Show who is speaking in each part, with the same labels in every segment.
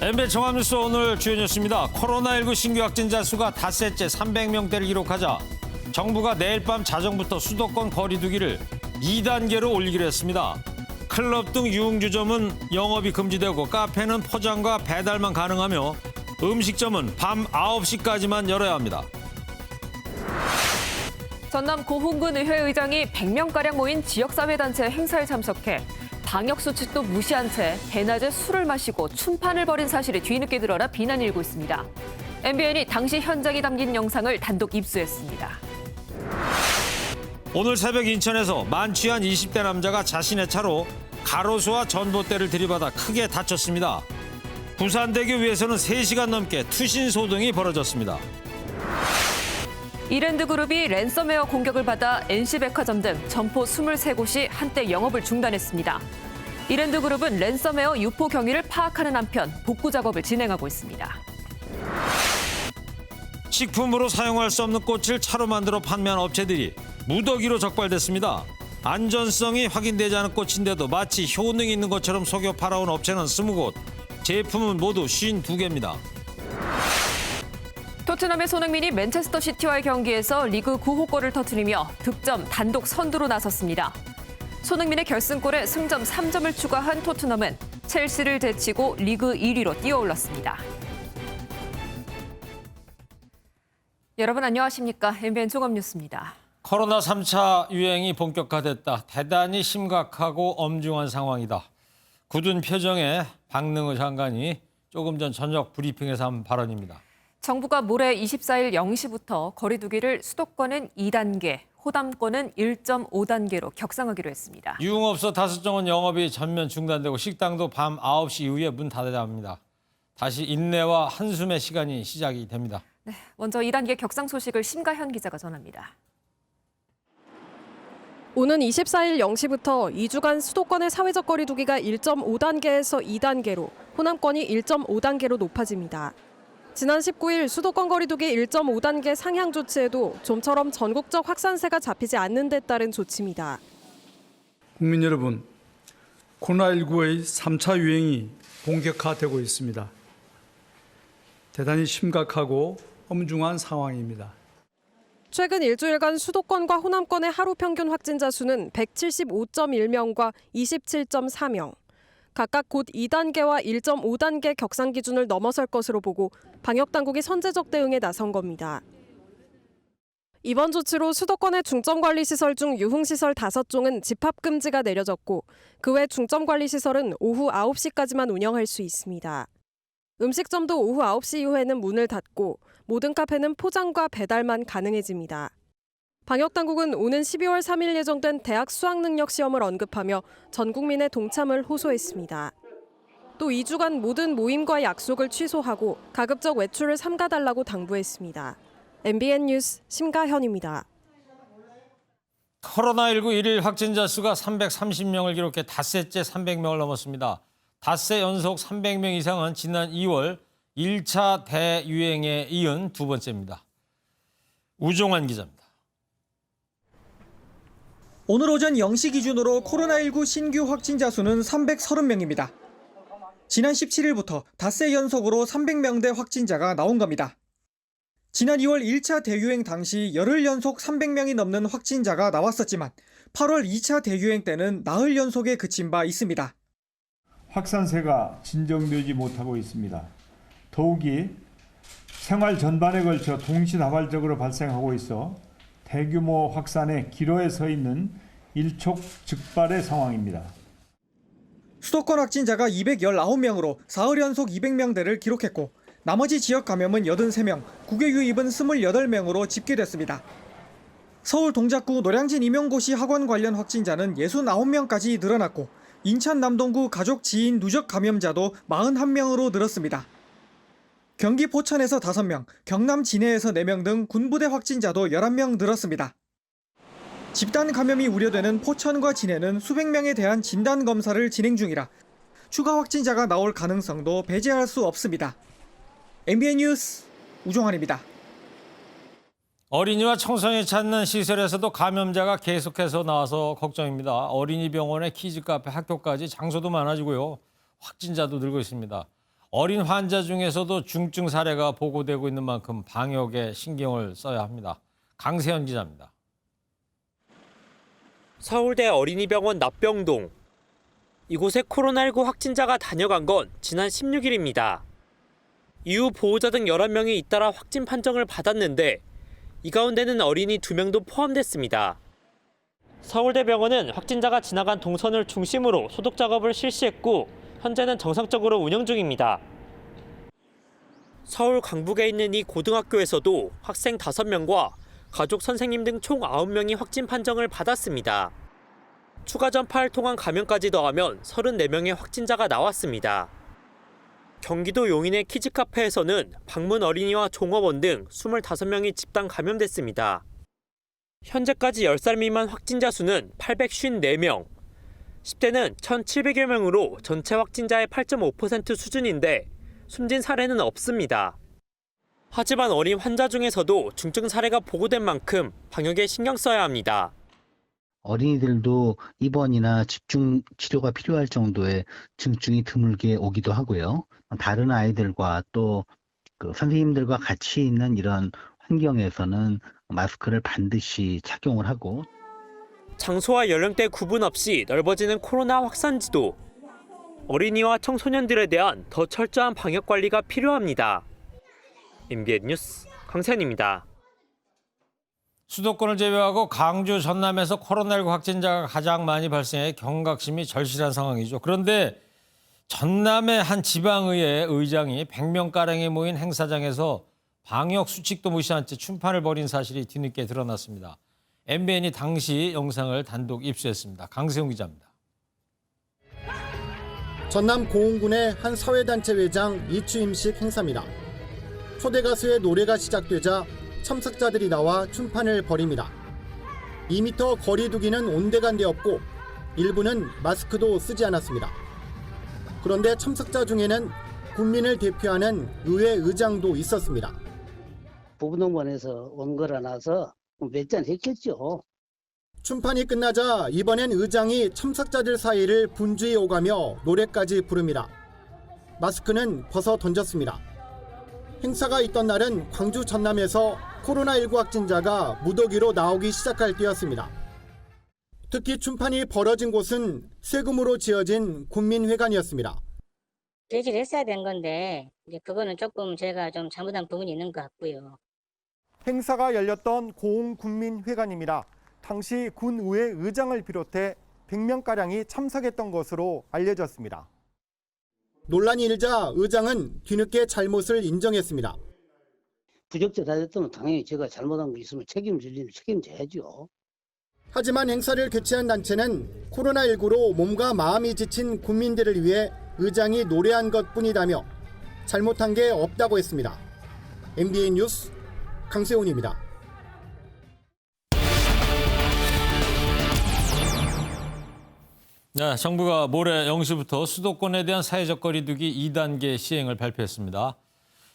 Speaker 1: MBN 종합뉴스 오늘 주요 뉴스입니다. 코로나19 신규 확진자 수가 닷새째 300명대를 기록하자 정부가 내일 밤 자정부터 수도권 거리두기를 2단계로 올리기로 했습니다. 클럽 등 유흥주점은 영업이 금지되고 카페는 포장과 배달만 가능하며 음식점은 밤 9시까지만 열어야 합니다.
Speaker 2: 전남 고흥군 의회 의장이 100명가량 모인 지역사회단체 행사에 참석해 방역수칙도 무시한 채 대낮에 술을 마시고 춤판을 벌인 사실이 뒤늦게 드러나 비난이 일고 있습니다. MBN이 당시 현장이 담긴 영상을 단독 입수했습니다.
Speaker 1: 오늘 새벽 인천에서 만취한 20대 남자가 자신의 차로 가로수와 전봇대를 들이받아 크게 다쳤습니다. 부산대교 위에서는 3시간 넘게 투신 소동이 벌어졌습니다.
Speaker 2: 이랜드그룹이 랜섬웨어 공격을 받아 NC백화점 등 점포 23곳이 한때 영업을 중단했습니다. 이랜드그룹은 랜섬웨어 유포 경위를 파악하는 한편 복구 작업을 진행하고 있습니다.
Speaker 1: 식품으로 사용할 수 없는 꽃을 차로 만들어 판매한 업체들이 무더기로 적발됐습니다. 안전성이 확인되지 않은 꽃인데도 마치 효능이 있는 것처럼 속여 팔아온 업체는 20곳, 제품은 모두 52개입니다.
Speaker 2: 토트넘의 손흥민이 맨체스터 시티와의 경기에서 리그 9호골을 터뜨리며 득점 단독 선두로 나섰습니다. 손흥민의 결승골에 승점 3점을 추가한 토트넘은 첼시를 제치고 리그 1위로 뛰어올랐습니다. 여러분 안녕하십니까? MBN 종합뉴스입니다.
Speaker 1: 코로나 3차 유행이 본격화됐다. 대단히 심각하고 엄중한 상황이다. 굳은 표정에 박능호 장관이 조금 전 저녁 브리핑에서 한 발언입니다.
Speaker 2: 정부가 모레 24일 0시부터 거리두기를 수도권은 2단계, 호남권은 1.5단계로 격상하기로 했습니다.
Speaker 1: 유흥업소 5종은 영업이 전면 중단되고 식당도 밤 9시 이후에 문 닫아야 합니다. 다시 인내와 한숨의 시간이 시작이 됩니다.
Speaker 2: 네, 먼저 2단계 격상 소식을 심가현 기자가 전합니다.
Speaker 3: 오는 24일 0시부터 2주간 수도권의 사회적 거리두기가 1.5단계에서 2단계로, 호남권이 1.5단계로 높아집니다. 지난 19일 수도권 거리두기 1.5단계 상향 조치에도 좀처럼 전국적 확산세가 잡히지 않는 데 따른 조치입니다.
Speaker 4: 국민 여러분, 코로나19의 3차 유행이 본격화되고 있습니다. 대단히 심각하고 엄중한 상황입니다.
Speaker 3: 최근 일주일간 수도권과 호남권의 하루 평균 확진자 수는 175.1명과 27.4명. 각각 곧 2단계와 1.5단계 격상 기준을 넘어설 것으로 보고 방역당국이 선제적 대응에 나선 겁니다. 이번 조치로 수도권의 중점관리시설 중 유흥시설 5종은 집합금지가 내려졌고 그 외 중점관리시설은 오후 9시까지만 운영할 수 있습니다. 음식점도 오후 9시 이후에는 문을 닫고 모든 카페는 포장과 배달만 가능해집니다. 방역당국은 오는 12월 3일 예정된 대학 수학능력시험을 언급하며 전 국민의 동참을 호소했습니다. 또 2주간 모든 모임과 약속을 취소하고 가급적 외출을 삼가달라고 당부했습니다. MBN 뉴스 심가현입니다.
Speaker 1: 코로나19 일일 확진자 수가 330명을 기록해 닷새째 300명을 넘었습니다. 닷새 연속 300명 이상은 지난 2월 1차 대유행에 이은 두 번째입니다. 우종환 기자입니다.
Speaker 5: 오늘 오전 0시 기준으로 코로나19 신규 확진자 수는 330명입니다. 지난 17일부터 닷새 연속으로 300명대 확진자가 나온 겁니다. 지난 2월 1차 대유행 당시 열흘 연속 300명이 넘는 확진자가 나왔었지만 8월 2차 대유행 때는 나흘 연속에 그친 바 있습니다.
Speaker 6: 확산세가 진정되지 못하고 있습니다. 더욱이 생활 전반에 걸쳐 동시다발적으로 발생하고 있어 대규모 확산의 기로에 서 있는 일촉즉발의 상황입니다.
Speaker 5: 수도권 확진자가 219명으로 사흘 연속 200명대를 기록했고 나머지 지역 감염은 83명, 국외 유입은 28명으로 집계됐습니다. 서울 동작구 노량진 임용고시 학원 관련 확진자는 69명까지 늘어났고 인천 남동구 가족 지인 누적 감염자도 41명으로 늘었습니다. 경기 포천에서 5명, 경남 진해에서 4명 등 군부대 확진자도 11명 늘었습니다. 집단 감염이 우려되는 포천과 진해는 수백 명에 대한 진단 검사를 진행 중이라 추가 확진자가 나올 가능성도 배제할 수 없습니다. MBN 뉴스 우종환입니다.
Speaker 1: 어린이와 청소년이 찾는 시설에서도 감염자가 계속해서 나와서 걱정입니다. 어린이 병원에 키즈 카페, 학교까지 장소도 많아지고요. 확진자도 늘고 있습니다. 어린 환자 중에서도 중증 사례가 보고되고 있는 만큼 방역에 신경을 써야 합니다. 강세현 기자입니다.
Speaker 7: 서울대 어린이병원 납병동. 이곳에 코로나19 확진자가 다녀간 건 지난 16일입니다. 이후 보호자 등 11명이 잇따라 확진 판정을 받았는데 이 가운데는 어린이 2명도 포함됐습니다. 서울대병원은 확진자가 지나간 동선을 중심으로 소독 작업을 실시했고 현재는 정상적으로 운영 중입니다. 서울 강북에 있는 이 고등학교에서도 학생 5명과 가족 선생님 등 총 9명이 확진 판정을 받았습니다. 추가 전파를 통한 감염까지 더하면 34명의 확진자가 나왔습니다. 경기도 용인의 키즈카페에서는 방문 어린이와 종업원 등 25명이 집단 감염됐습니다. 현재까지 10살 미만 확진자 수는 854명, 10대는 1,700여 명으로 전체 확진자의 8.5% 수준인데 숨진 사례는 없습니다. 하지만 어린 환자 중에서도 중증 사례가 보고된 만큼 방역에 신경 써야 합니다.
Speaker 8: 어린이들도 입원이나 집중 치료가 필요할 정도의 증증이 드물게 오기도 하고요. 다른 아이들과 또 그 선생님들과 같이 있는 이런 환경에서는 마스크를 반드시 착용을 하고
Speaker 7: 장소와 연령대 구분 없이 넓어지는 코로나 확산지도. 어린이와 청소년들에 대한 더 철저한 방역 관리가 필요합니다. MBN 뉴스 강세현입니다.
Speaker 1: 수도권을 제외하고 강주, 전남에서 코로나19 확진자가 가장 많이 발생해 경각심이 절실한 상황이죠. 그런데 전남의 한 지방의회 의장이 100명가량이 모인 행사장에서 방역 수칙도 무시한 채 충판을 벌인 사실이 뒤늦게 드러났습니다. MBN이 당시 영상을 단독 입수했습니다. 강세웅 기자입니다.
Speaker 9: 전남 고흥군의 한 사회단체 회장 이추임식 행사입니다. 초대 가수의 노래가 시작되자 참석자들이 나와 춤판을 벌입니다. 2m 거리 두기는 온데간데 없고 일부는 마스크도 쓰지 않았습니다. 그런데 참석자 중에는 국민을 대표하는 의회 의장도 있었습니다.
Speaker 10: 부부동반에서 온 거라나서 몇 잔 했겠죠.
Speaker 9: 춤판이 끝나자 이번엔 의장이 참석자들 사이를 분주히 오가며 노래까지 부릅니다. 마스크는 벗어 던졌습니다. 행사가 있던 날은 광주 전남에서 코로나19 확진자가 무더기로 나오기 시작할 때였습니다. 특히 춤판이 벌어진 곳은 세금으로 지어진 국민회관이었습니다.
Speaker 11: 제지를 했어야 된 건데 이제 그거는 조금 제가 좀 잘못한 부분이 있는 것 같고요.
Speaker 5: 행사가 열렸던 고흥군민회관입니다. 당시 군의회 의장을 비롯해 100명가량이 참석했던 것으로 알려졌습니다.
Speaker 9: 논란이 일자 의장은 뒤늦게 잘못을 인정했습니다.
Speaker 10: 부적절하다 했다면 당연히 제가 잘못한 거 있으면 책임질 일을 책임져야죠.
Speaker 9: 하지만 행사를 개최한 단체는 코로나19로 몸과 마음이 지친 국민들을 위해 의장이 노래한 것뿐이다며 잘못한 게 없다고 했습니다. MBN 뉴스 강세훈입니다.
Speaker 1: 네, 정부가 모레 0시부터 수도권에 대한 사회적 거리 두기 2단계 시행을 발표했습니다.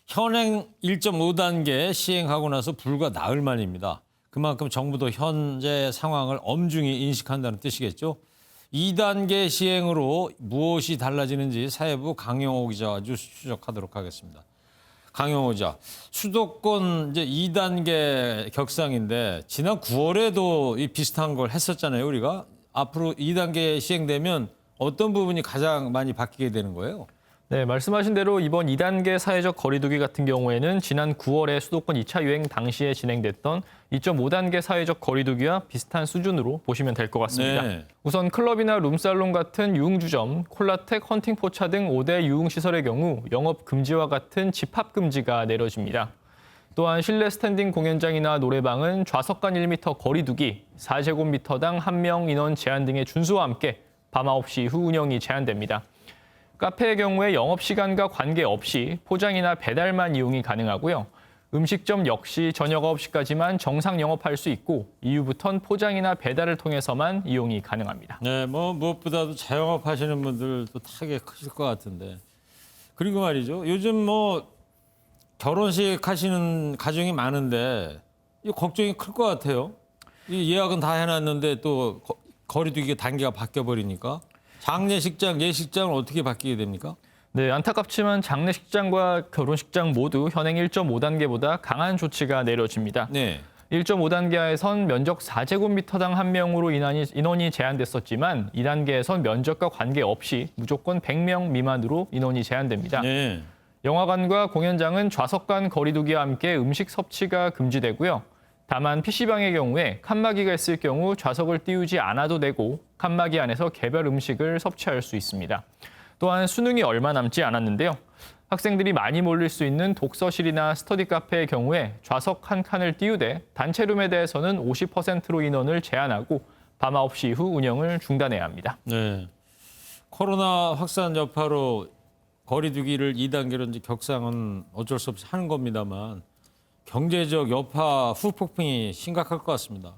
Speaker 1: 현행 1.5단계 시행하고 나서 불과 나흘 만입니다. 그만큼 정부도 현재 상황을 엄중히 인식한다는 뜻이겠죠. 2단계 시행으로 무엇이 달라지는지 사회부 강영호 기자와 추적하도록 하겠습니다. 강영호 기자, 수도권 이제 2단계 격상인데 지난 9월에도 이 비슷한 걸 했었잖아요, 우리가. 앞으로 2단계 시행되면 어떤 부분이 가장 많이 바뀌게 되는 거예요?
Speaker 12: 네, 말씀하신 대로 이번 2단계 사회적 거리두기 같은 경우에는 지난 9월에 수도권 2차 유행 당시에 진행됐던 2.5단계 사회적 거리두기와 비슷한 수준으로 보시면 될 것 같습니다.
Speaker 1: 네.
Speaker 12: 우선 클럽이나 룸살롱 같은 유흥주점, 콜라텍, 헌팅포차 등 5대 유흥시설의 경우 영업 금지와 같은 집합 금지가 내려집니다. 또한 실내 스탠딩 공연장이나 노래방은 좌석 간 1m 거리두기, 4제곱미터당 1명 인원 제한 등의 준수와 함께 밤 9시 후 운영이 제한됩니다. 카페의 경우에 영업시간과 관계없이 포장이나 배달만 이용이 가능하고요. 음식점 역시 저녁 9시까지만 정상 영업할 수 있고 이후부터는 포장이나 배달을 통해서만 이용이 가능합니다.
Speaker 1: 네, 뭐 무엇보다도 자영업 하시는 분들도 타격이 크실 것 같은데. 그리고 말이죠. 요즘 뭐 결혼식 하시는 가정이 많은데 이 걱정이 클 것 같아요. 이 예약은 다 해놨는데 또 거리두기 단계가 바뀌어 버리니까 장례식장, 예식장은 어떻게 바뀌게 됩니까?
Speaker 12: 네, 안타깝지만 장례식장과 결혼식장 모두 현행 1.5단계보다 강한 조치가 내려집니다.
Speaker 1: 네.
Speaker 12: 1.5단계에선 면적 4제곱미터당 1명으로 인원이 제한됐었지만 2단계에선 면적과 관계없이 무조건 100명 미만으로 인원이 제한됩니다.
Speaker 1: 네.
Speaker 12: 영화관과 공연장은 좌석 간 거리두기와 함께 음식 섭취가 금지되고요. 다만 PC방의 경우에 칸막이가 있을 경우 좌석을 띄우지 않아도 되고 칸막이 안에서 개별 음식을 섭취할 수 있습니다. 또한 수능이 얼마 남지 않았는데요. 학생들이 많이 몰릴 수 있는 독서실이나 스터디 카페의 경우에 좌석 한 칸을 띄우되 단체룸에 대해서는 50%로 인원을 제한하고 밤 9시 이후 운영을 중단해야 합니다.
Speaker 1: 네. 코로나 확산 여파로 거리두기를 2단계로 이제 격상은 어쩔 수 없이 하는 겁니다만 경제적 여파 후폭풍이 심각할 것 같습니다.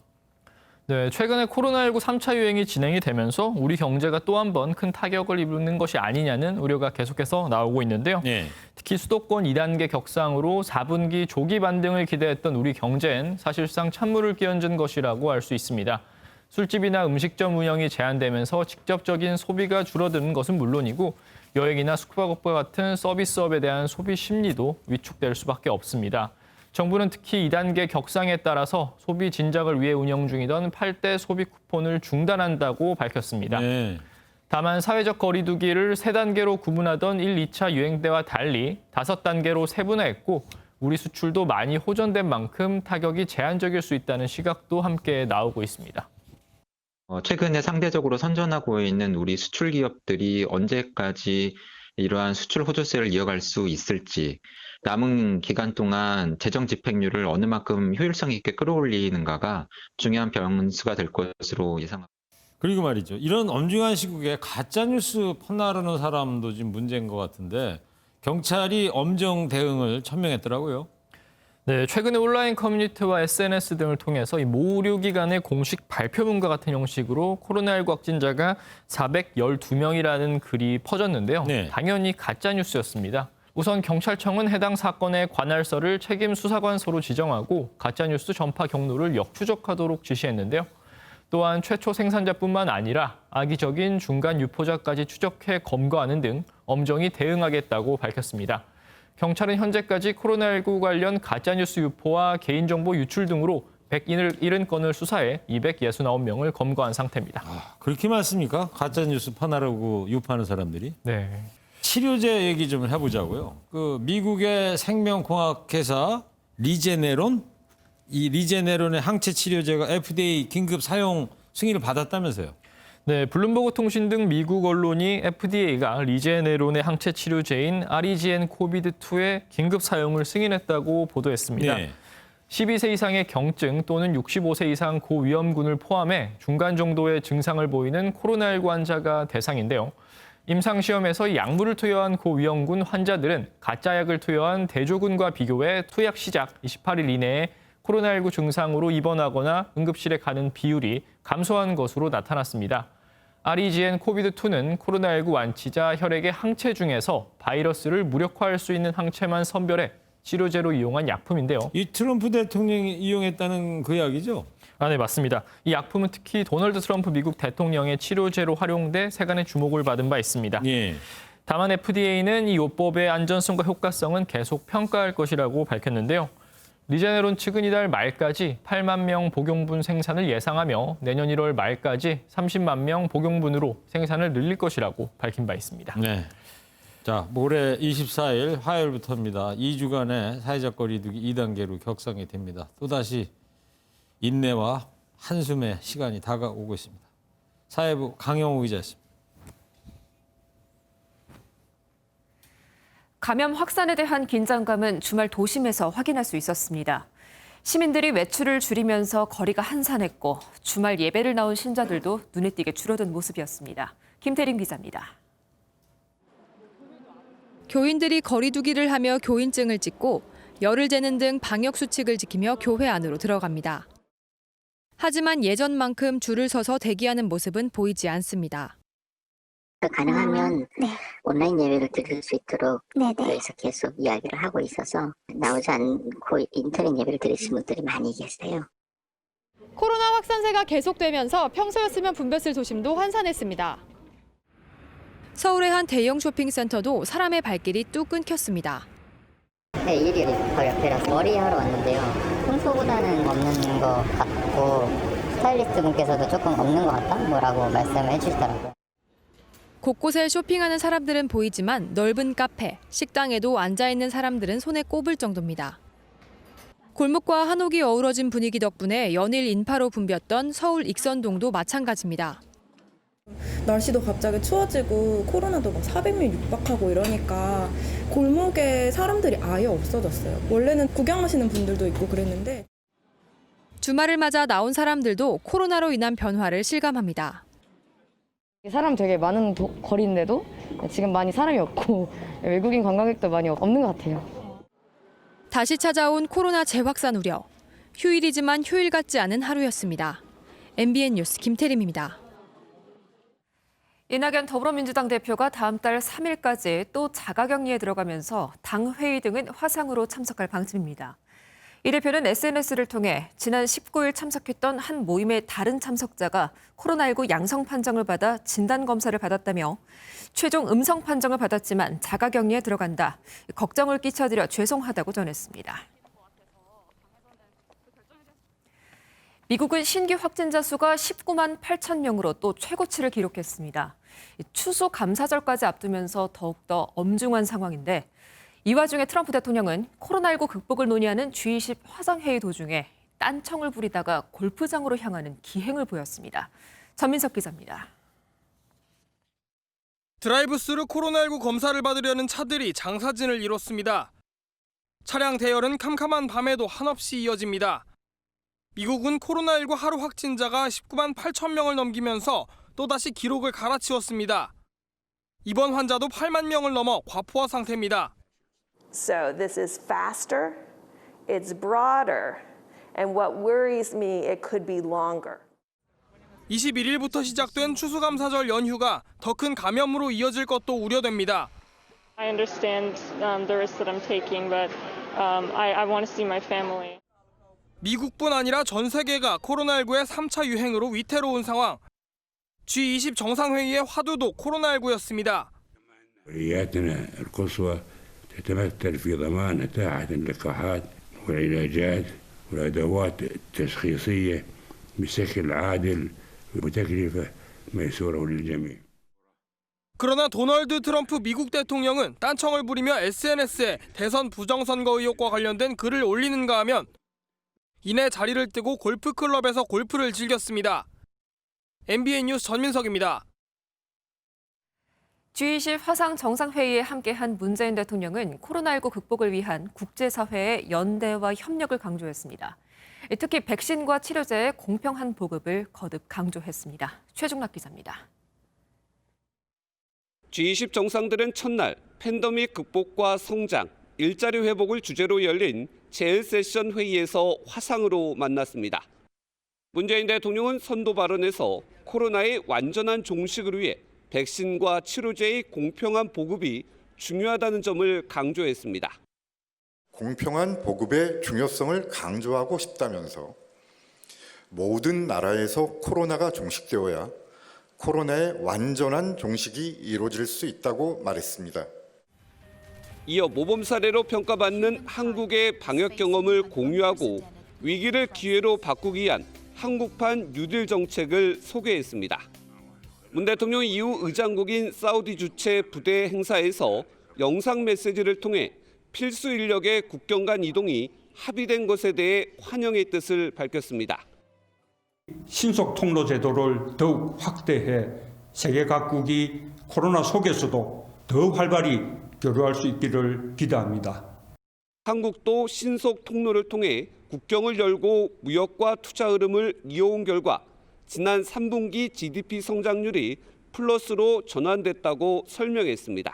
Speaker 12: 네, 최근에 코로나19 3차 유행이 진행이 되면서 우리 경제가 또 한 번 큰 타격을 입는 것이 아니냐는 우려가 계속해서 나오고 있는데요.
Speaker 1: 네.
Speaker 12: 특히 수도권 2단계 격상으로 4분기 조기 반등을 기대했던 우리 경제엔 사실상 찬물을 끼얹은 것이라고 할 수 있습니다. 술집이나 음식점 운영이 제한되면서 직접적인 소비가 줄어드는 것은 물론이고 여행이나 숙박업과 같은 서비스업에 대한 소비 심리도 위축될 수밖에 없습니다. 정부는 특히 2단계 격상에 따라서 소비 진작을 위해 운영 중이던 8대 소비 쿠폰을 중단한다고 밝혔습니다.
Speaker 1: 네.
Speaker 12: 다만 사회적 거리두기를 3단계로 구분하던 1, 2차 유행 때와 달리 5단계로 세분화했고 우리 수출도 많이 호전된 만큼 타격이 제한적일 수 있다는 시각도 함께 나오고 있습니다.
Speaker 13: 최근에 상대적으로 선전하고 있는 우리 수출 기업들이 언제까지 이러한 수출 호조세를 이어갈 수 있을지, 남은 기간 동안 재정 집행률을 어느 만큼 효율성 있게 끌어올리는가가 중요한 변수가 될 것으로 예상합니다.
Speaker 1: 그리고 말이죠. 이런 엄중한 시국에 가짜뉴스 퍼나르는 사람도 지금 문제인 것 같은데 경찰이 엄정 대응을 천명했더라고요.
Speaker 12: 네, 최근에 온라인 커뮤니티와 SNS 등을 통해서 이 모 의료기관의 공식 발표문과 같은 형식으로 코로나19 확진자가 412명이라는 글이 퍼졌는데요.
Speaker 1: 네.
Speaker 12: 당연히 가짜뉴스였습니다. 우선 경찰청은 해당 사건의 관할서를 책임 수사관서로 지정하고 가짜뉴스 전파 경로를 역추적하도록 지시했는데요. 또한 최초 생산자뿐만 아니라 악의적인 중간 유포자까지 추적해 검거하는 등 엄정히 대응하겠다고 밝혔습니다. 경찰은 현재까지 코로나19 관련 가짜뉴스 유포와 개인정보 유출 등으로 170건을 수사해 269명을 검거한 상태입니다.
Speaker 1: 그렇게 많습니까? 가짜뉴스 퍼나르고 유포하는 사람들이?
Speaker 12: 네.
Speaker 1: 치료제 얘기 좀 해보자고요. 그 미국의 생명공학회사 리제네론? 이 리제네론의 항체 치료제가 FDA 긴급 사용 승인을 받았다면서요?
Speaker 12: 네, 블룸버그 통신 등 미국 언론이 FDA가 리제네론의 항체 치료제인 아리지엔 코비드2의 긴급 사용을 승인했다고 보도했습니다.
Speaker 1: 네.
Speaker 12: 12세 이상의 경증 또는 65세 이상 고위험군을 포함해 중간 정도의 증상을 보이는 코로나19 환자가 대상인데요. 임상시험에서 약물을 투여한 고위험군 환자들은 가짜약을 투여한 대조군과 비교해 투약 시작 28일 이내에 코로나19 증상으로 입원하거나 응급실에 가는 비율이 감소한 것으로 나타났습니다. 아리지엔 코비드2는 코로나19 완치자 혈액의 항체 중에서 바이러스를 무력화할 수 있는 항체만 선별해 치료제로 이용한 약품인데요.
Speaker 1: 이 트럼프 대통령이 이용했다는 그 약이죠?
Speaker 12: 네, 맞습니다. 이 약품은 특히 도널드 트럼프 미국 대통령의 치료제로 활용돼 세간의 주목을 받은 바 있습니다.
Speaker 1: 예.
Speaker 12: 다만 FDA는 이 요법의 안전성과 효과성은 계속 평가할 것이라고 밝혔는데요. 리제네론 측은 이달 말까지 8만 명 복용분 생산을 예상하며 내년 1월 말까지 30만 명 복용분으로 생산을 늘릴 것이라고 밝힌 바 있습니다.
Speaker 1: 네. 자, 올해 24일 화요일부터입니다. 2주간의 사회적 거리두기 2단계로 격상이 됩니다. 또다시 인내와 한숨의 시간이 다가오고 있습니다. 사회부 강영호 기자였습니다.
Speaker 2: 감염 확산에 대한 긴장감은 주말 도심에서 확인할 수 있었습니다. 시민들이 외출을 줄이면서 거리가 한산했고 주말 예배를 나온 신자들도 눈에 띄게 줄어든 모습이었습니다. 김태림 기자입니다.
Speaker 14: 교인들이 거리두기를 하며 교인증을 찍고 열을 재는 등 방역 수칙을 지키며 교회 안으로 들어갑니다. 하지만 예전만큼 줄을 서서 대기하는 모습은 보이지 않습니다.
Speaker 15: 가능하면 온라인 예배를 드릴 수 있도록 교회에서 계속 이야기를 하고 있어서 나오지 않고 인터넷 예배를 드리시는 분들이 많이 계세요.
Speaker 14: 코로나 확산세가 계속되면서 평소였으면 분뱄을 도심도 환산했습니다. 서울의 한 대형 쇼핑센터도 사람의 발길이 뚝 끊겼습니다.
Speaker 15: 네, 일이 바로 옆이라서 머리하러 왔는데요. 평소보다는 없는 것 같고 스타일리스트 분께서도 조금 없는 것 같다? 뭐라고 말씀을 해주시더라고요.
Speaker 14: 곳곳에 쇼핑하는 사람들은 보이지만 넓은 카페, 식당에도 앉아있는 사람들은 손에 꼽을 정도입니다. 골목과 한옥이 어우러진 분위기 덕분에 연일 인파로 붐볐던 서울 익선동도 마찬가지입니다.
Speaker 16: 날씨도 갑자기 추워지고 코로나도 막 400명 육박하고 이러니까 골목에 사람들이 아예 없어졌어요. 원래는 구경하시는 분들도 있고 그랬는데.
Speaker 14: 주말을 맞아 나온 사람들도 코로나로 인한 변화를 실감합니다.
Speaker 17: 사람 되게 많은 거리인데도 지금 많이 사람이 없고 외국인 관광객도 많이 없는 것 같아요.
Speaker 14: 다시 찾아온 코로나 재확산 우려. 휴일이지만 휴일 같지 않은 하루였습니다. MBN 뉴스 김태림입니다.
Speaker 2: 이낙연 더불어민주당 대표가 다음 달 3일까지 또 자가격리에 들어가면서 당 회의 등은 화상으로 참석할 방침입니다. 이 대표는 SNS를 통해 지난 19일 참석했던 한 모임의 다른 참석자가 코로나19 양성 판정을 받아 진단검사를 받았다며 최종 음성 판정을 받았지만 자가격리에 들어간다. 걱정을 끼쳐드려 죄송하다고 전했습니다. 미국은 신규 확진자 수가 19만 8천 명으로 또 최고치를 기록했습니다. 추수 감사절까지 앞두면서 더욱더 엄중한 상황인데 이 와중에 트럼프 대통령은 코로나19 극복을 논의하는 G20 화상회의 도중에 딴청을 부리다가 골프장으로 향하는 기행을 보였습니다. 전민석 기자입니다.
Speaker 18: 드라이브스루 코로나19 검사를 받으려는 차들이 장사진을 이뤘습니다. 차량 대열은 캄캄한 밤에도 한없이 이어집니다. 미국은 코로나19 하루 확진자가 19만 8천 명을 넘기면서 또다시 기록을 갈아치웠습니다. 이번 환자도 8만 명을 넘어 과포화 상태입니다.
Speaker 19: So this is faster, it's broader, and what worries me, it could be longer.
Speaker 18: 21일부터 시작된 추수감사절 연휴가 더 큰 감염으로 이어질 것도 우려됩니다.
Speaker 20: I understand the risk that I'm taking, but I want to see my family.
Speaker 18: 미국뿐 아니라 전 세계가 코로나19의 3차 유행으로 위태로운 상황. G20 정상회의의 화두도 코로나19였습니다.
Speaker 21: عملياتنا القصوى تتمثل في ضمان إتاحة اللقاحات والعلاجات والأدوات التشخيصية بشكل عادل وبتكلفة ميسورة للجميع.
Speaker 18: 그러나 도널드 트럼프 미국 대통령은 딴청을 부리며 SNS에 대선 부정선거 의혹과 관련된 글을 올리는가 하면 이내 자리를 뜨고 골프클럽에서 골프를 즐겼습니다. MBN 뉴스 전민석입니다.
Speaker 2: G20 화상 정상회의에 함께한 문재인 대통령은 코로나19 극복을 위한 국제사회의 연대와 협력을 강조했습니다. 특히 백신과 치료제의 공평한 보급을 거듭 강조했습니다. 최중락 기자입니다.
Speaker 22: G20 정상들은 첫날 팬데믹 극복과 성장, 일자리 회복을 주제로 열린 제1세션 회의에서 화상으로 만났습니다. 문재인 대통령은 선도 발언에서 코로나의 완전한 종식을 위해 백신과 치료제의 공평한 보급이 중요하다는 점을 강조했습니다.
Speaker 23: 공평한 보급의 중요성을 강조하고 싶다면서 모든 나라에서 코로나가 종식되어야 코로나의 완전한 종식이 이루어질 수 있다고 말했습니다.
Speaker 22: 이어 모범 사례로 평가받는 한국의 방역 경험을 공유하고 위기를 기회로 바꾸기 위한 한국판 뉴딜 정책을 소개했습니다. 문 대통령 이후 의장국인 사우디 주최 부대 행사에서 영상 메시지를 통해 필수 인력의 국경 간 이동이 합의된 것에 대해 환영의 뜻을 밝혔습니다.
Speaker 24: 신속 통로 제도를 더욱 확대해 세계 각국이 코로나 속에서도 더 활발히 교류할 수 있기를 기대합니다.
Speaker 22: 한국도 신속 통로를 통해 국경을 열고 무역과 투자 흐름을 이어온 결과 지난 3분기 GDP 성장률이 플러스로 전환됐다고 설명했습니다.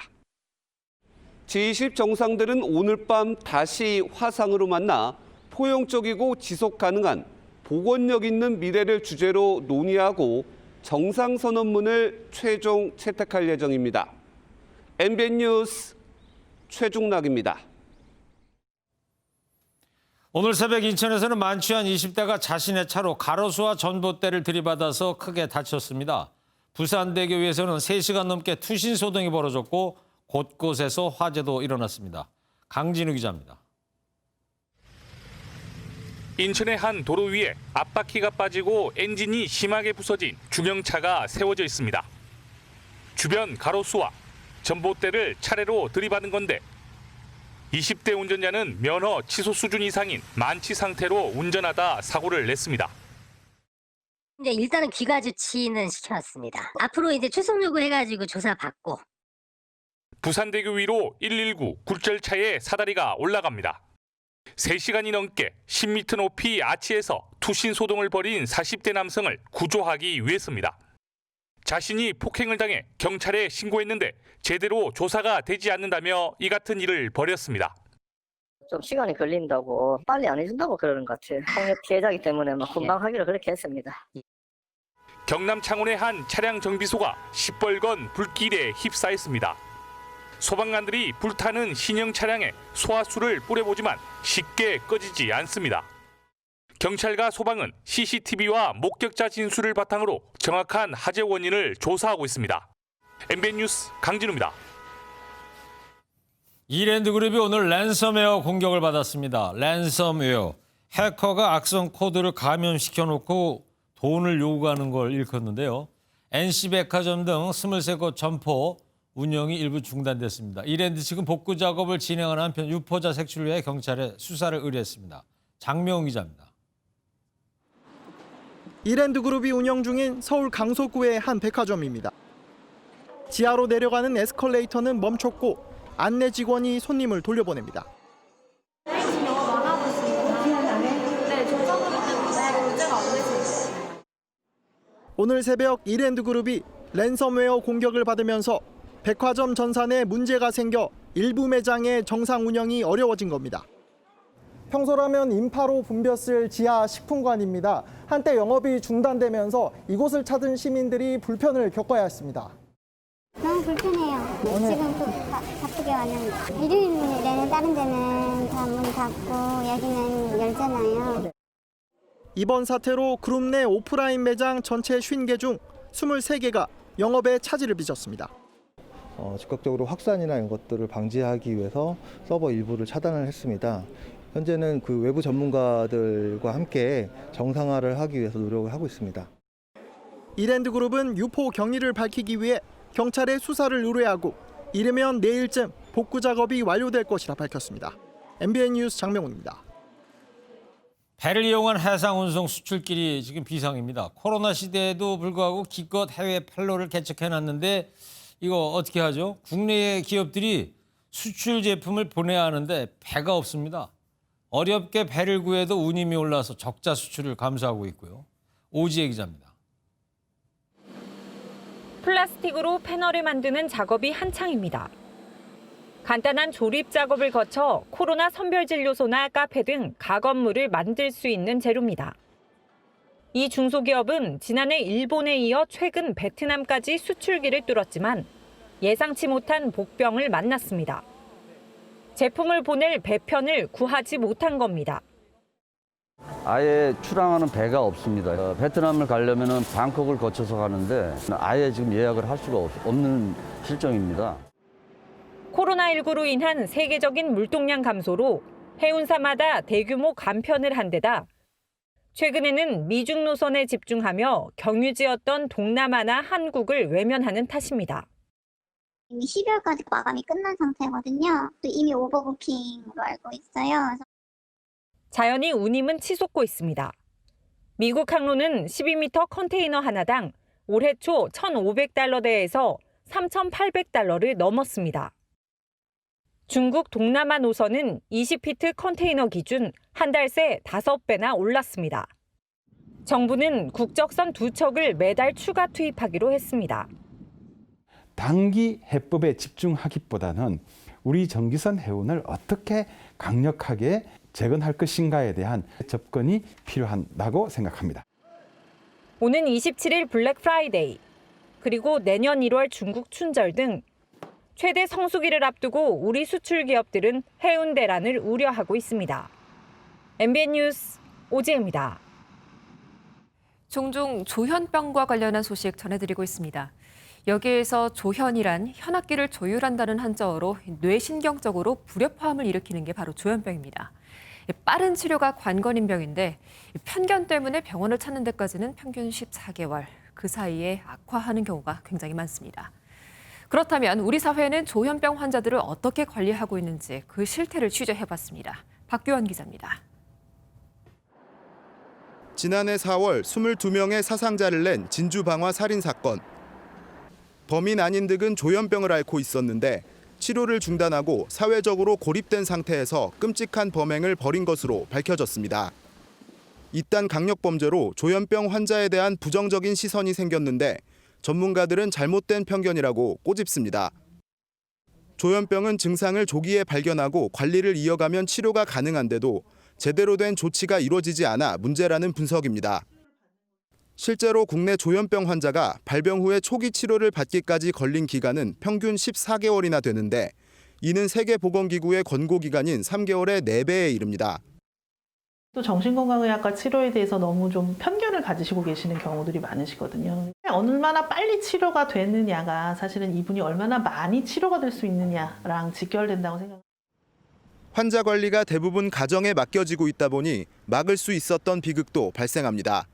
Speaker 22: G20 정상들은 오늘 밤 다시 화상으로 만나 포용적이고 지속 가능한 복원력 있는 미래를 주제로 논의하고 정상선언문을 최종 채택할 예정입니다. MBN 뉴스 최중락입니다.
Speaker 1: 오늘 새벽 인천에서는 만취한 20대가 자신의 차로 가로수와 전봇대를 들이받아서 크게 다쳤습니다. 부산대교 위에서는 3시간 넘게 투신 소동이 벌어졌고 곳곳에서 화재도 일어났습니다. 강진우 기자입니다.
Speaker 3: 인천의 한 도로 위에 앞바퀴가 빠지고 엔진이 심하게 부서진 중형차가 세워져 있습니다. 주변 가로수와 전봇대를 차례로 들이받은 건데 20대 운전자는 면허 취소 수준 이상인 만취 상태로 운전하다 사고를 냈습니다.
Speaker 4: 이제 일단은 귀가 주치는 시켜놨습니다. 앞으로 이제 출석 요구해가지고 조사 받고.
Speaker 3: 부산대교 위로 119 굴절차에 사다리가 올라갑니다. 3시간이 넘게 10m 높이 아치에서 투신 소동을 벌인 40대 남성을 구조하기 위해서입니다. 자신이 폭행을 당해 경찰에 신고했는데 제대로 조사가 되지 않는다며 이 같은 일을 벌였습니다.
Speaker 17: 좀 시간이 걸린다고 빨리 안 해준다고 그러는 것 같아요. 폭력 피해자이기 때문에 금방 하기로 그렇게 했습니다.
Speaker 3: 경남 창원의 한 차량 정비소가 시뻘건 불길에 휩싸였습니다. 소방관들이 불타는 신형 차량에 소화수를 뿌려보지만 쉽게 꺼지지 않습니다. 경찰과 소방은 CCTV와 목격자 진술을 바탕으로 정확한 화재 원인을 조사하고 있습니다. MBN 뉴스 강진우입니다.
Speaker 1: 이랜드그룹이 오늘 랜섬웨어 공격을 받았습니다. 랜섬웨어. 해커가 악성 코드를 감염시켜놓고 돈을 요구하는 걸 일컫는데요. NC백화점 등 23곳 점포 운영이 일부 중단됐습니다. 이랜드 측은 복구 작업을 진행하는 한편 유포자 색출을 위해 경찰에 수사를 의뢰했습니다. 장명훈 기자입니다.
Speaker 5: 이랜드그룹이 운영 중인 서울 강서구의 한 백화점입니다. 지하로 내려가는 에스컬레이터는 멈췄고 안내 직원이 손님을 돌려보냅니다. 오늘 새벽 이랜드그룹이 랜섬웨어 공격을 받으면서 백화점 전산에 문제가 생겨 일부 매장의 정상 운영이 어려워진 겁니다. 평소라면 인파로 붐볐을 지하 식품관입니다. 한때 영업이 중단되면서 이곳을 찾은 시민들이 불편을 겪어야 했습니다.
Speaker 6: 너무 불편해요. 지금 또 바쁘게 왔는데 일요일 내내 다른 데는 다 문 닫고 여기는 열잖아요.
Speaker 5: 이번 사태로 그룹 내 오프라인 매장 전체 50개 중 23개가 영업에 차질을 빚었습니다.
Speaker 8: 즉각적으로 확산이나 이런 것들을 방지하기 위해서 서버 일부를 차단을 했습니다. 현재는 그 외부 전문가들과 함께 정상화를 하기 위해서 노력을 하고 있습니다.
Speaker 5: 이랜드그룹은 유포 경위를 밝히기 위해 경찰에 수사를 의뢰하고 이르면 내일쯤 복구 작업이 완료될 것이라 밝혔습니다. MBN 뉴스 장명훈입니다.
Speaker 1: 배를 이용한 해상 운송 수출길이 지금 비상입니다. 코로나 시대에도 불구하고 기껏 해외 판로를 개척해놨는데 이거 어떻게 하죠? 국내 기업들이 수출 제품을 보내야 하는데 배가 없습니다. 어렵게 배를 구해도 운임이 올라서 적자 수출을 감수하고 있고요. 오지혜 기자입니다.
Speaker 2: 플라스틱으로 패널을 만드는 작업이 한창입니다. 간단한 조립 작업을 거쳐 코로나 선별진료소나 카페 등 가건물을 만들 수 있는 재료입니다. 이 중소기업은 지난해 일본에 이어 최근 베트남까지 수출기를 뚫었지만 예상치 못한 복병을 만났습니다. 제품을 보낼 배편을 구하지 못한 겁니다.
Speaker 25: 아예 출항하는 배가 없습니다. 베트남을 가려면 방콕을 거쳐서 가는데 아예 지금 예약을 할 수가 없는 실정입니다.
Speaker 2: 코로나19로 인한 세계적인 물동량 감소로 해운사마다 대규모 감편을 한 데다 최근에는 미중 노선에 집중하며 경유지였던 동남아나 한국을 외면하는 탓입니다.
Speaker 6: 이미 12월까지 마감이 끝난 상태거든요. 또 이미 오버부킹으로 알고 있어요.
Speaker 2: 자연히 운임은 치솟고 있습니다. 미국 항로는 12m 컨테이너 하나당 올해 초 1,500달러대에서 3,800달러를 넘었습니다. 중국 동남아 노선은 20피트 컨테이너 기준 한 달 새 5배나 올랐습니다. 정부는 국적선 2척을 매달 추가 투입하기로 했습니다.
Speaker 26: 단기 해법에 집중하기보다는 우리 정기선 해운을 어떻게 강력하게 재건할 것인가에 대한 접근이 필요하다고 생각합니다.
Speaker 2: 오는 27일 블랙 프라이데이, 그리고 내년 1월 중국 춘절 등 최대 성수기를 앞두고 우리 수출 기업들은 해운 대란을 우려하고 있습니다. MBN 뉴스 오지혜입니다. 종종 조현병과 관련한 소식 전해드리고 있습니다. 여기에서 조현이란 현악기를 조율한다는 한자어로 뇌신경적으로 불협화음을 일으키는 게 바로 조현병입니다. 빠른 치료가 관건인 병인데 편견 때문에 병원을 찾는 데까지는 평균 14개월, 그 사이에 악화하는 경우가 굉장히 많습니다. 그렇다면 우리 사회는 조현병 환자들을 어떻게 관리하고 있는지 그 실태를 취재해봤습니다. 박규원 기자입니다.
Speaker 7: 지난해 4월 22명의 사상자를 낸 진주방화 살인 사건. 범인 아닌 득은 조현병을 앓고 있었는데 치료를 중단하고 사회적으로 고립된 상태에서 끔찍한 범행을 벌인 것으로 밝혀졌습니다. 이딴 강력범죄로 조현병 환자에 대한 부정적인 시선이 생겼는데 전문가들은 잘못된 편견이라고 꼬집습니다. 조현병은 증상을 조기에 발견하고 관리를 이어가면 치료가 가능한데도 제대로 된 조치가 이루어지지 않아 문제라는 분석입니다. 실제로 국내 조현병 환자가 발병 후에 초기 치료를 받기까지 걸린 기간은 평균 14개월이나 되는데 이는 세계보건기구의 권고 기간인 3개월의 4배에 이릅니다.
Speaker 9: 또 정신건강의학과 치료에 대해서 너무 좀 편견을 가지시고 계시는 경우들이 많으시거든요. 얼마나 빨리 치료가 되느냐가 사실은 이분이 얼마나 많이 치료가 될 수 있느냐랑 직결된다고 생각합니다.
Speaker 7: 환자 관리가 대부분 가정에 맡겨지고 있다 보니 막을 수 있었던 비극도 발생합니다.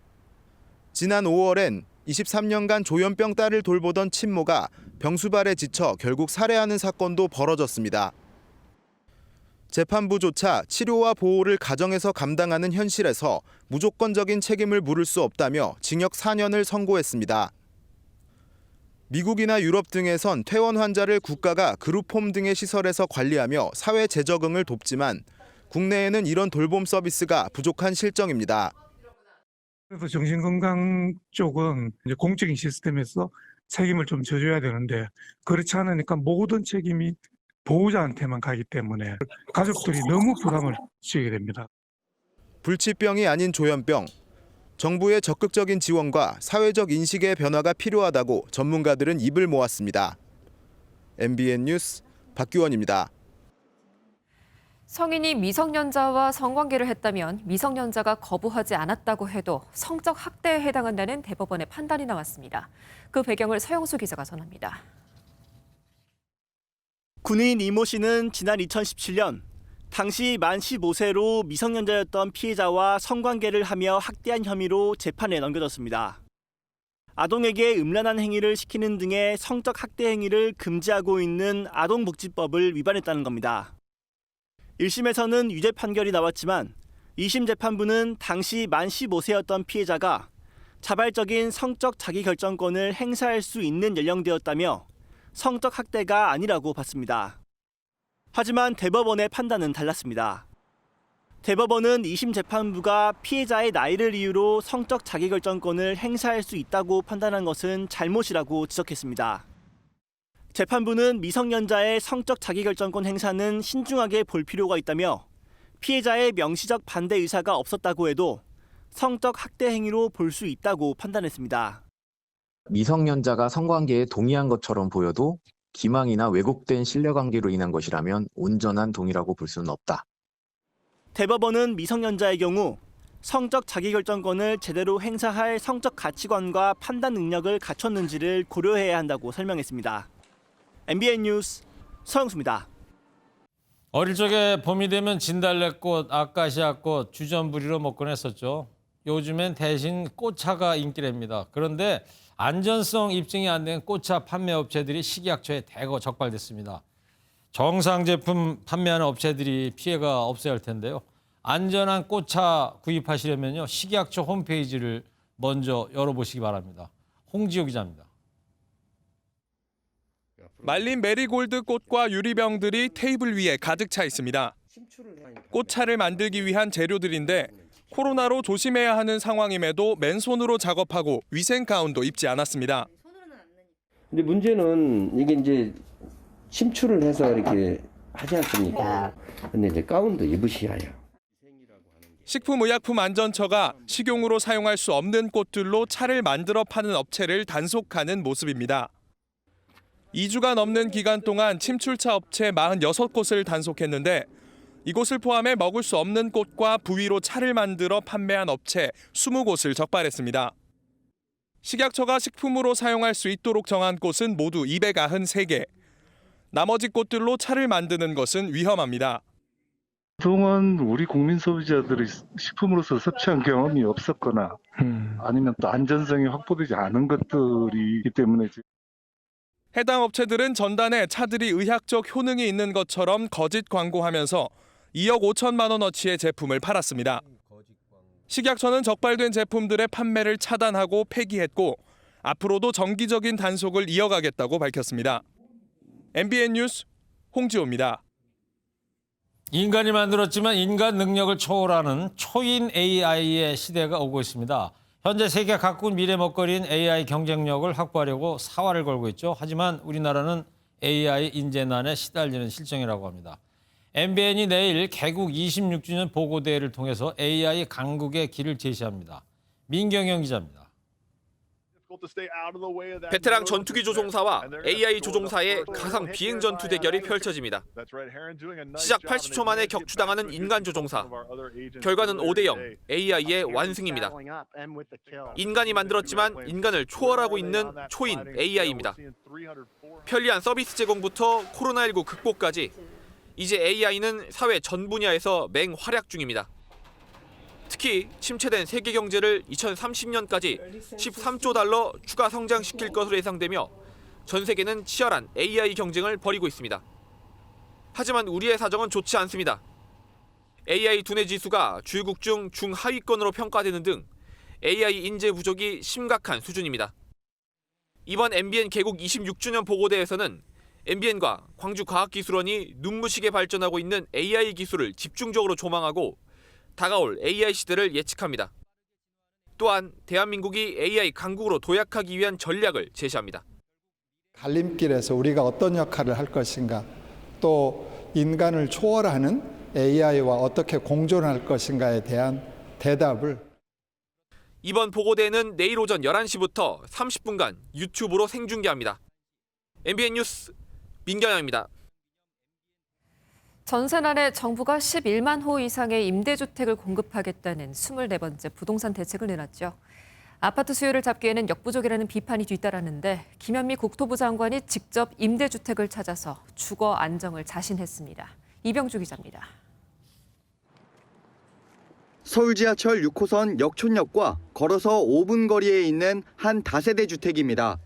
Speaker 7: 지난 5월엔 23년간 조현병 딸을 돌보던 친모가 병수발에 지쳐 결국 살해하는 사건도 벌어졌습니다. 재판부조차 치료와 보호를 가정에서 감당하는 현실에서 무조건적인 책임을 물을 수 없다며 징역 4년을 선고했습니다. 미국이나 유럽 등에선 퇴원 환자를 국가가 그룹홈 등의 시설에서 관리하며 사회 재적응을 돕지만 국내에는 이런 돌봄 서비스가 부족한 실정입니다.
Speaker 10: 그래서 정신건강 쪽은 이제 공적인 시스템에서 책임을 좀 져줘야 되는데 그렇지 않으니까 모든 책임이 보호자한테만 가기 때문에 가족들이 너무 부담을 지게 됩니다.
Speaker 7: 불치병이 아닌 조현병. 정부의 적극적인 지원과 사회적 인식의 변화가 필요하다고 전문가들은 입을 모았습니다. MBN 뉴스 박규원입니다.
Speaker 2: 성인이 미성년자와 성관계를 했다면 미성년자가 거부하지 않았다고 해도 성적 학대에 해당한다는 대법원의 판단이 나왔습니다. 그 배경을 서영수 기자가 전합니다.
Speaker 11: 군인 이모 씨는 지난 2017년 당시 만 15세로 미성년자였던 피해자와 성관계를 하며 학대한 혐의로 재판에 넘겨졌습니다. 아동에게 음란한 행위를 시키는 등의 성적 학대 행위를 금지하고 있는 아동복지법을 위반했다는 겁니다. 1심에서는 유죄 판결이 나왔지만 2심 재판부는 당시 만 15세였던 피해자가 자발적인 성적 자기결정권을 행사할 수 있는 연령대였다며 성적 학대가 아니라고 봤습니다. 하지만 대법원의 판단은 달랐습니다. 대법원은 2심 재판부가 피해자의 나이를 이유로 성적 자기결정권을 행사할 수 있다고 판단한 것은 잘못이라고 지적했습니다. 재판부는 미성년자의 성적 자기결정권 행사는 신중하게 볼 필요가 있다며 피해자의 명시적 반대 의사가 없었다고 해도 성적 학대 행위로 볼 수 있다고 판단했습니다.
Speaker 12: 미성년자가 성관계에 동의한 것처럼 보여도 기망이나 왜곡된 신뢰관계로 인한 것이라면 온전한 동의라고 볼 수는 없다.
Speaker 11: 대법원은 미성년자의 경우 성적 자기결정권을 제대로 행사할 성적 가치관과 판단 능력을 갖췄는지를 고려해야 한다고 설명했습니다. MBN 뉴스 서영수입니다.
Speaker 1: 어릴 적에 봄이 되면 진달래꽃, 아카시아꽃, 주전부리로 먹곤 했었죠. 요즘엔 대신 꽃차가 인기랍니다. 그런데 안전성 입증이 안 된 꽃차 판매 업체들이 식약처에 대거 적발됐습니다. 정상 제품 판매하는 업체들이 피해가 없어야 할 텐데요. 안전한 꽃차 구입하시려면요, 식약처 홈페이지를 먼저 열어보시기 바랍니다. 홍지호 기자입니다.
Speaker 18: 말린 메리골드 꽃과 유리병들이 테이블 위에 가득 차 있습니다. 꽃차를 만들기 위한 재료들인데 코로나로 조심해야 하는 상황임에도 맨손으로 작업하고 위생 가운도 입지 않았습니다.
Speaker 13: 근데 문제는 이게 이제 침출을 해서 이렇게 하지 않습니까? 근데 이제 가운도 입으셔야 해요.
Speaker 18: 식품의약품안전처가 식용으로 사용할 수 없는 꽃들로 차를 만들어 파는 업체를 단속하는 모습입니다. 2주가 넘는 기간 동안 침출차 업체 46곳을 단속했는데 이곳을 포함해 먹을 수 없는 꽃과 부위로 차를 만들어 판매한 업체 20곳을 적발했습니다. 식약처가 식품으로 사용할 수 있도록 정한 꽃은 모두 293개. 나머지 꽃들로 차를 만드는 것은 위험합니다.
Speaker 10: 그동안 우리 국민 소비자들이 식품으로서 섭취한 경험이 없었거나 아니면 또 안전성이 확보되지 않은 것들이기 때문에
Speaker 18: 해당 업체들은 전단에 차들이 의학적 효능이 있는 것처럼 거짓 광고하면서 2억 5천만 원어치의 제품을 팔았습니다. 식약처는 적발된 제품들의 판매를 차단하고 폐기했고 앞으로도 정기적인 단속을 이어가겠다고 밝혔습니다. MBN 뉴스 홍지호입니다.
Speaker 1: 인간이 만들었지만 인간 능력을 초월하는 초인 AI의 시대가 오고 있습니다. 현재 세계 각국 미래 먹거리인 AI 경쟁력을 확보하려고 사활을 걸고 있죠. 하지만 우리나라는 AI 인재난에 시달리는 실정이라고 합니다. MBN이 내일 개국 26주년 보고대회를 통해서 AI 강국의 길을 제시합니다. 민경영 기자입니다.
Speaker 14: 베테랑 전투기 조종사와 AI 조종사의 가상 비행 전투 대결이 펼쳐집니다. 시작 80초 만에 격추당하는 인간 조종사. 결과는 5대0, AI의 완승입니다. 인간이 만들었지만 인간을 초월하고 있는 초인 AI입니다. 편리한 서비스 제공부터 코로나19 극복까지 이제 AI는 사회 전 분야에서 맹활약 중입니다. 특히 침체된 세계 경제를 2030년까지 13조 달러 추가 성장시킬 것으로 예상되며 전 세계는 치열한 AI 경쟁을 벌이고 있습니다. 하지만 우리의 사정은 좋지 않습니다. AI 두뇌 지수가 주요국 중 중하위권으로 평가되는 등 AI 인재 부족이 심각한 수준입니다. 이번 MBN 개국 26주년 보고대에서는 MBN과 광주과학기술원이 눈부시게 발전하고 있는 AI 기술을 집중적으로 조망하고 다가올 AI 시대를 예측합니다. 또한 대한민국이 AI 강국으로 도약하기 위한 전략을 제시합니다.
Speaker 15: 갈림길에서 우리가 어떤 역할을 할 것인가, 또 인간을 초월하는 AI와 어떻게 공존할 것인가에 대한 대답을
Speaker 14: 이번 보고대는 내일 오전 11시부터 30분간 유튜브로 생중계합니다. MBN 뉴스 민경영입니다.
Speaker 2: 전세난에 정부가 11만 호 이상의 임대주택을 공급하겠다는 24번째 부동산 대책을 내놨죠. 아파트 수요를 잡기에는 역부족이라는 비판이 뒤따랐는데 김현미 국토부 장관이 직접 임대주택을 찾아서 주거 안정을 자신했습니다. 이병주 기자입니다.
Speaker 16: 서울 지하철 6호선 역촌역과 걸어서 5분 거리에 있는 한 다세대 주택입니다.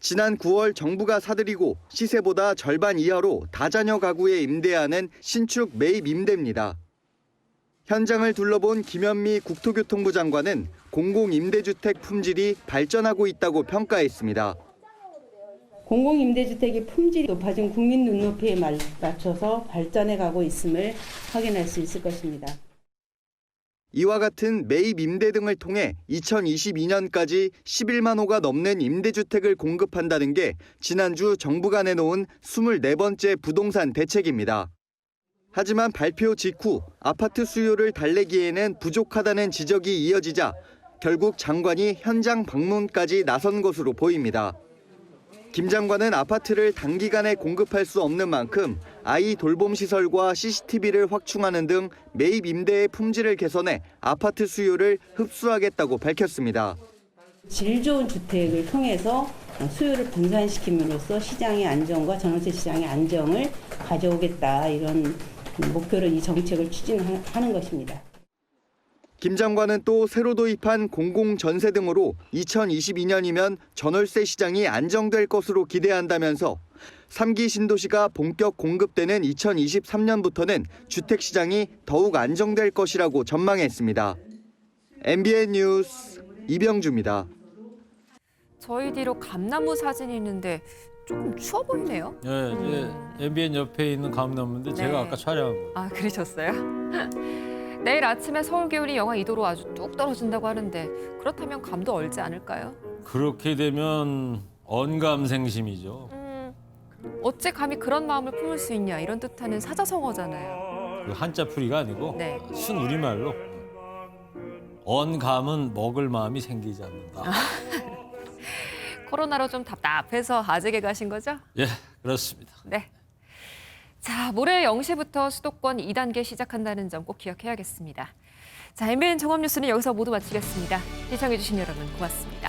Speaker 16: 지난 9월 정부가 사들이고 시세보다 절반 이하로 다자녀 가구에 임대하는 신축 매입 임대입니다. 현장을 둘러본 김현미 국토교통부 장관은 공공임대주택 품질이 발전하고 있다고 평가했습니다.
Speaker 19: 공공임대주택의 품질이 높아진 국민 눈높이에 맞춰서 발전해가고 있음을 확인할 수 있을 것입니다.
Speaker 16: 이와 같은 매입 임대 등을 통해 2022년까지 11만 호가 넘는 임대주택을 공급한다는 게 지난주 정부가 내놓은 24번째 부동산 대책입니다. 하지만 발표 직후 아파트 수요를 달래기에는 부족하다는 지적이 이어지자 결국 장관이 현장 방문까지 나선 것으로 보입니다. 김 장관은 아파트를 단기간에 공급할 수 없는 만큼 아이 돌봄 시설과 CCTV를 확충하는 등 매입 임대의 품질을 개선해 아파트 수요를 흡수하겠다고 밝혔습니다.
Speaker 19: 질 좋은 주택을 통해서 수요를 분산시킴으로써 시장의 안정과 전월세 시장의 안정을 가져오겠다, 이런 목표로 이 정책을 추진하는 것입니다.
Speaker 16: 김 장관은 또 새로 도입한 공공전세 등으로 2022년이면 전월세 시장이 안정될 것으로 기대한다면서 3기 신도시가 본격 공급되는 2023년부터는 주택시장이 더욱 안정될 것이라고 전망했습니다. MBN 뉴스 이병주입니다.
Speaker 2: 저희 뒤로 감나무 사진이 있는데 조금 추워 보이네요.
Speaker 1: 네, MBN 옆에 있는 감나무인데
Speaker 2: 네.
Speaker 1: 제가 아까 촬영한 거예요.
Speaker 2: 아, 그러셨어요? 내일 아침에 서울 기온이 영하 2도로 아주 뚝 떨어진다고 하는데 그렇다면 감도 얼지 않을까요?
Speaker 1: 그렇게 되면 언감생심이죠.
Speaker 2: 어째 감히 그런 마음을 품을 수 있냐, 이런 뜻하는 사자성어잖아요.
Speaker 1: 그 한자풀이가 아니고
Speaker 2: 네.
Speaker 1: 순 우리말로 언감은 먹을 마음이 생기지 않는다.
Speaker 2: 코로나로 좀 답답해서 아직에 가신 거죠?
Speaker 1: 예, 그렇습니다.
Speaker 2: 네. 자, 모레 0시부터 수도권 2단계 시작한다는 점 꼭 기억해야겠습니다. 자, MBN 종합뉴스는 여기서 모두 마치겠습니다. 시청해주신 여러분 고맙습니다.